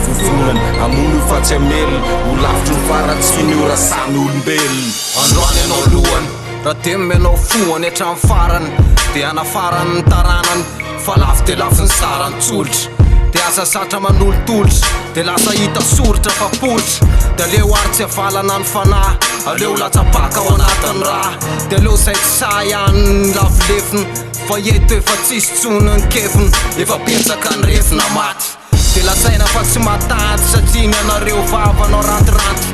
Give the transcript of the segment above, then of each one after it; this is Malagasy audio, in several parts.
fofonana amono fatsy amely ho lavitry ny faratsiny io raha samy olombelona. Androany anao lohany raha temy anao foany hatramin'ny farany dia anafarany ny taranany fa lafo dia lafo ny sarany tsolitra dia asa satra manolotolotra dia lasa hita soritra fa politra dia aleo ary tsy avalana ny fanahy aleo latsapaka ao anatin'ny raha dia aleo zay tsy sa ihany ny lavolefiny fa eto efa tsisy tsony ny keviny efa petsaka ny refina maty dia latsaina fa tsy matady satria ny anareo vavanao rantiranty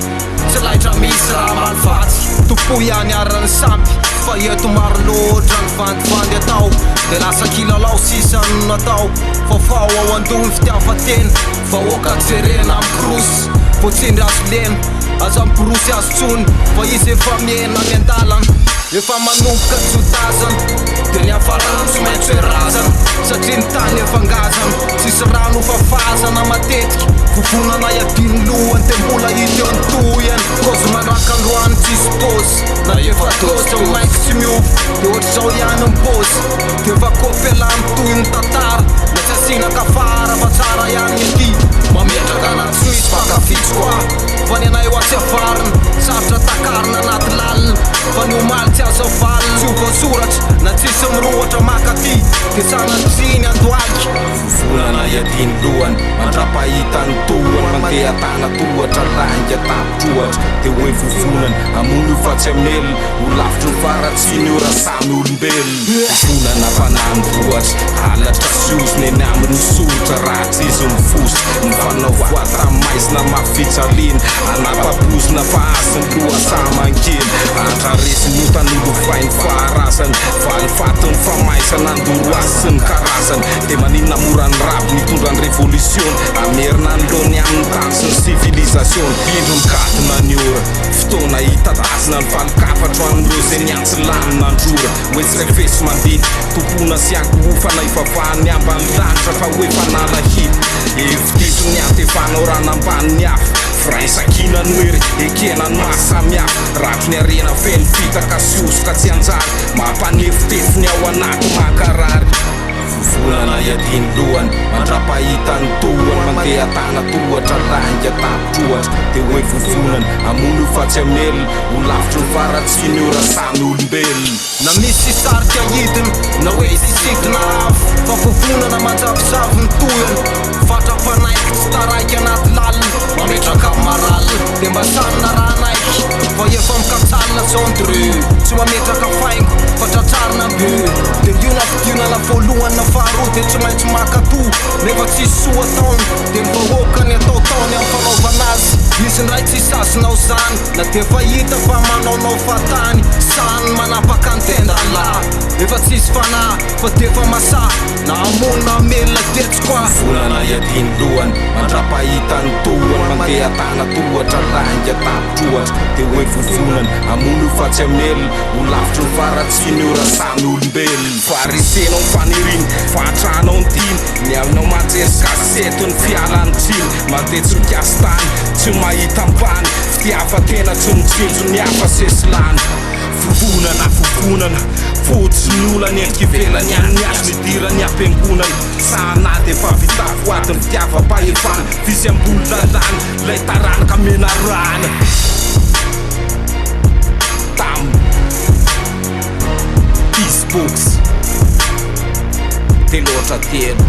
tsy laitra misy raha malifatsy topo ihany arany sampy fa eto maro loatra ny vandivandy atao dia lasa kilalao sisany natao fa fao ao andomy fitiavatena fa oka jerena amin'ny krosy voatsindry azo lena azo amin'ny borosy azo tsony fa izy efa miena ny andalana efa manomboka tsotazana dia ny afarano tsy maintsy hoe razana satria ny tany efa ngazana tsisy rano fafazana matetika vovonana iadiny lohany dia mbola hita eo ny toyany kozy mandraka androany tsisy pôzy na efa tôzy ao mainky tsy miova dia ohatr'izao ihany ny pôzy dia efa kopelany toy ny tantara na tsy asina kafara fa tsara ihany aty mametraka anaty tsy misy pakafitsy koa fa ny anay ho atsy avarina sarotra takarina anaty lalina fa ny omaly tsy azo avalina tsy ho voasoratra na tsisy mirohatra makaty dia sanantsiny andoaky fofonana iadiny lohany mandrapahita ny tohany mandeha tana tohatra langa tapotrohatra dia hoe fofonana amono io fatsy amely ho lavitry ny faratsiny io raha samy olombelona fofonana fanandrohatra halatra siosiny eny amin'ny soritra raha tsy izy mifoso ny fanao voata maizina mafitsaliana anapabosina fa asiny loha samankely andraresiny io tanolo fainy faharazany valifatiny famaisana andoro azy sy ny karazany dia maninona mora ny raby mitondra ny révolution amerina ny lony amin'ny tany sy ny civilisation indro mikatona ny ora fotoana hitadazina ny valikafatra an'ireo zay niantsy lanina androra hoe tsy refesy mandity tompona sy akohofana ivavahany ambany lanitra fa hoe fanalahity evitito ny atevanao ranambany ny hafa firaisakina ny oery ekena ny mahasamihafa ratro ny arena feny fitaka sy osoka tsy anjary mampanefitefiny ao anaty makarary fofonana iadiny lohany mandrapahita ny tohany mandeha tana tohatra langa tapotrohatra dia hoe fofonana amono io fatsy amely ho lavitry ny faratsiny io raha samy olombelona na misy sarika hidiny na hoe sisikina afo fa fofonana manjavisavy ny toyany fatrapanaiky tsy taraiky anaty lalina mametraka amin'ny maralina dia mba sanina raha naiky fa efa mikatsalina sondre tsy mametraka faingo fa tratrarina be dia io nafidiona voalohany na faharoa dia tsy maintsy makato nefa tsisy soa taony dia mivahoaka ny atao taony amin'ny fanaovana azy izy ndray tsisy azonao zany na dia efa hita fa manaonao fatany sany manapaka ny tendalahy efa tsisy fanahy fa dia efa masah na amona melona tetsy koa fofonana iadiny lohany mandrapahita ny tohany mandeha tana tohatra langa tapotrohatra dia hoe fofonana amono io fatsy amely ho lavitry ny faratsiny io raha samy olombelona farisenao ny faniriny fahatranao ny tiny miavinao majery kaseto ny fialany tsiny mandetsyrikasy tany tsy mahita ambany fitiavatena tsy mitsinjo ny hafa sesilany fofonana fotsy ny olany endriky ivelany any azy nidira ny ampiangonana sanady efa vitavo adiny fitiavam-pahefana fisy ambolona lany lay taranaka mena rana tam Peacebox dia loatra telo